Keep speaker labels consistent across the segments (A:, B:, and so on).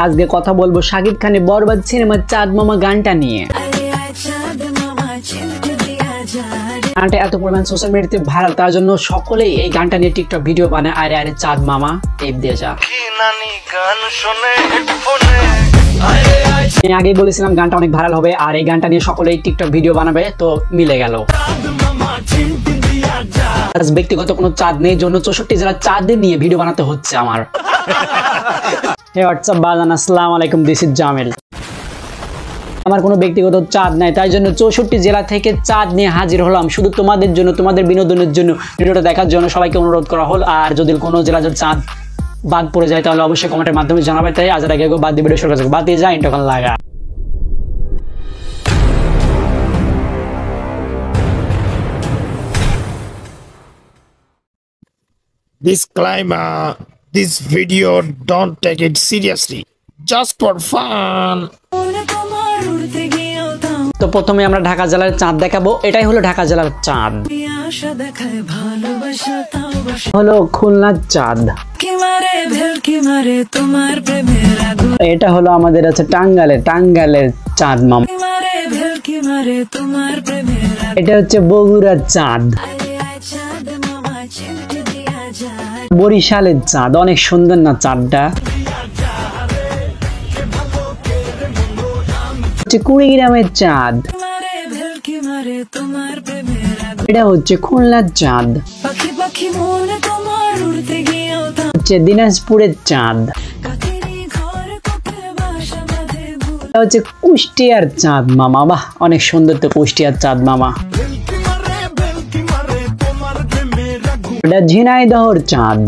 A: আজকে কথা বলবো শাকিব খানের বরবাদ সিনেমার চাঁদ মামা গানটা নিয়ে। গানটা এত পরিমাণ সোশ্যাল মিডিয়াতে ভাইরাল, তার জন্য সকলেই এই গানটা নিয়ে টিকটক ভিডিও বানায়। আরে আরে চাঁদ মামা টেপ দিয়ে যা। আমি আগেই বলেছিলাম গানটা অনেক ভাইরাল হবে, আর এই গানটা নিয়ে সকলেই টিকটক ভিডিও বানাবে, তো মিলে গেল। ব্যক্তিগত কোনো চাঁদ নেই, জন্য 64 জেলার চাঁদের নিয়ে ভিডিও বানাতে হচ্ছে আমার। হোয়াটসঅ্যাপ বাজান, আসসালামু আলাইকুম, দিস ইজ জামিল। আমার কোনো ব্যক্তিগত চাঁদ নাই, তাই জন্য 64 জেলা থেকে চাঁদ নিয়ে হাজির হলাম শুধু তোমাদের জন্য, তোমাদের বিনোদনের জন্য। ভিডিওটা দেখার জন্য সবাইকে অনুরোধ করা হল। আর যদি কোনো জেলা চাঁদ বাদ পড়ে যায় তাহলে অবশ্যই কমেন্টের মাধ্যমে জানাবে। তাই আজ আগে বাদ দিয়ে ভিডিও শুরু করছে, বাদ দিয়ে যায় তখন লাগা।
B: Disclaimer: this video don't take it seriously, just for fun.
A: তো প্রথমে আমরা ঢাকা জেলার চাঁদ দেখাবো। এটাই হলো ঢাকা জেলার চাঁদ, হলো খুলনার চাঁদ। এটা হলো আমাদের আছে টাঙ্গাইলের চাঁদ মামা। এটা হচ্ছে বগুড়ার চাঁদ। বরিশালের চাঁদ, অনেক সুন্দর না চাঁদটা। কুড়িগ্রামের চাঁদ। এটা হচ্ছে খুলনার চাঁদ। হচ্ছে দিনাজপুরের চাঁদ। এটা হচ্ছে কুষ্টিয়ার চাঁদ মামা। বাহ, অনেক সুন্দর তো কুষ্টিয়ার চাঁদ মামা। এটা ঝিনাইদহর চাঁদ।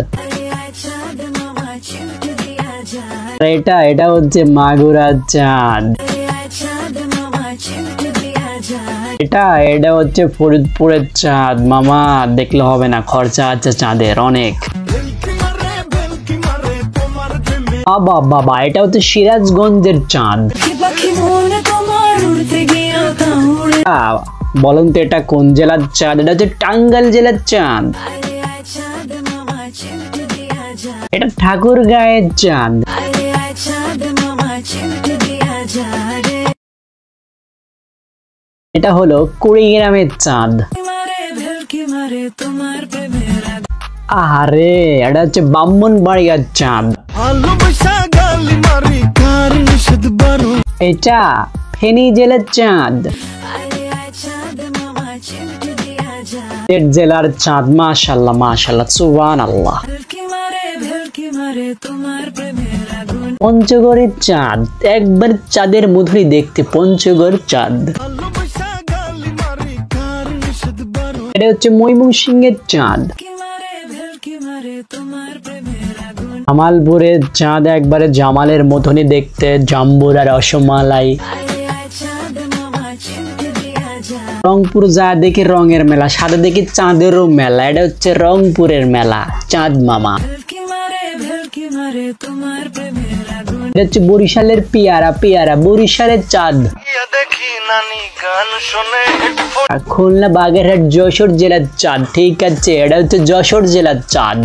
A: এটা হচ্ছে মাগুরার চাঁদ। এটা হচ্ছে ফরিদপুরের চাঁদ মামা। দেখলে হবে না, খরচা আছে চাঁদের অনেক। বাবা, এটা হচ্ছে সিরাজগঞ্জের চাঁদ। বলুন তো এটা কোন জেলার চাঁদ? এটা হচ্ছে টাঙ্গাইল জেলার চাঁদ। এটা ঠাকুরগাঁয়ের চাঁদ। এটা হলো কুড়িগ্রামের চাঁদ। আরে এটা হচ্ছে ব্রাহ্মণবাড়িয়ার চাঁদ। এটা ফেনী জেলার চাঁদ। জেলার চাঁদ। মাশাআল্লাহ মাশাআল্লাহ, সুবহানাল্লাহ। পঞ্চগড়ের চাঁদ, একবার চাঁদের মধুরী দেখতে পঞ্চগড় চাঁদ। এটা হচ্ছে ময়মনসিংহের চাঁদ। জামালপুরের চাঁদ, একবারে জামালের মতনই দেখতে, জাম্বুরা রসমালাই। রংপুর যা দেখি রঙের মেলা, সাথে দেখি চাঁদেরও মেলা। এটা হচ্ছে রংপুরের মেলা, চাঁদ মামা। এটা হচ্ছে বরিশালের পিয়ারা, বরিশালের চাঁদ। খুলনা বাগেরহাট যশোর জেলার চাঁদ। ঠিক আছে, এটা হচ্ছে যশোর জেলার চাঁদ।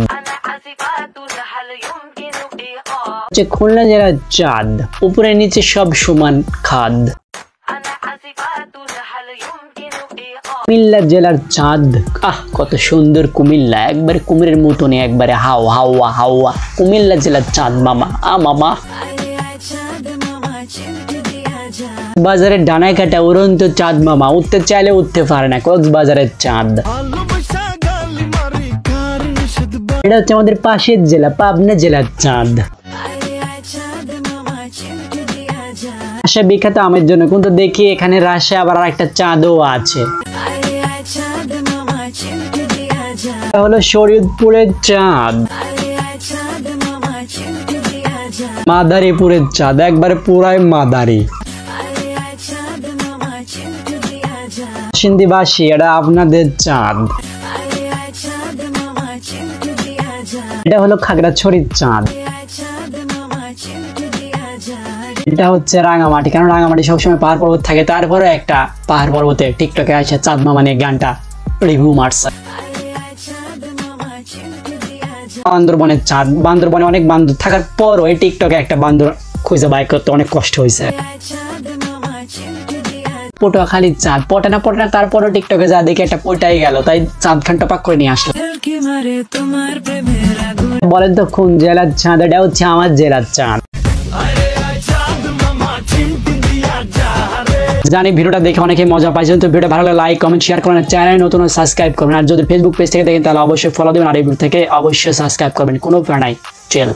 A: খুলনা জেলার চাঁদ, উপরে নিচে সব সমান খাদ। কুমিল্লা জেলার চাঁদ। কত সুন্দর কুমিল্লা, একবারে কুমিরের মতনই, একবারে হাওয়া। কুমিল্লা জেলার চাঁদ মামা। মামা বাজারের ডানায় কাটা উড়ন্ত চাঁদ মামা, উঠতে চাইলে উঠতে পারে না, কক্সবাজারের চাঁদ। এটা হচ্ছে আমাদের পাশের জেলা, পাবনা জেলার চাঁদ। রাজশাহী বিখ্যাত আমের জন্য, কিন্তু দেখি এখানে রাজশাহী আবার একটা চাঁদও আছে। হলো শরীয়তপুরের চাঁদ। মাদারীপুরের চাঁদ, একবারে পুরাই মাদারি। সিন্ধিবাসী, এটা আপনাদের চাঁদ। এটা হলো খাগড়াছড়ির চাঁদ। এটা হচ্ছে রাঙামাটি, কারণ রাঙামাটি সবসময় পাহাড় পর্বত থাকে, তারপরে একটা পাহাড় পর্বতে টিকটকে আসে চাঁদ মামা নিয়ে গানটা রিভিউ মারছে। বান্দরবনের চাঁদ, বান্দরবনে অনেক বান্দর থাকার পরও এই টিকটকে একটা বান্দর খুঁজে বাই করতে অনেক কষ্ট হয়েছে। পটুয়াখালীর চাঁদ পটে না তারপরও টিকটকে যা দেখে একটা পটাই গেল, তাই চাঁদ খানটা পাক করে নিয়ে আসলো। বলেন তো কোন জেলার চাঁদ? এটা হচ্ছে আমার জেলার চাঁদ। জানি ভিডিওটা দেখে অনেকে মজা পাইছেন, তো ভিডিও ভালো লাগলে লাইক কমেন্ট শেয়ার করবেন, চ্যানেল নতুন সাবস্ক্রাইব করবেন, আর যদি ফেসবুক পেজ থেকে দেখেন তাহলে অবশ্যই ফলো দেবেন, আর এই থেকে অবশ্যই সাবস্ক্রাইব করবেন, কোনো প্যারা নাই। চল।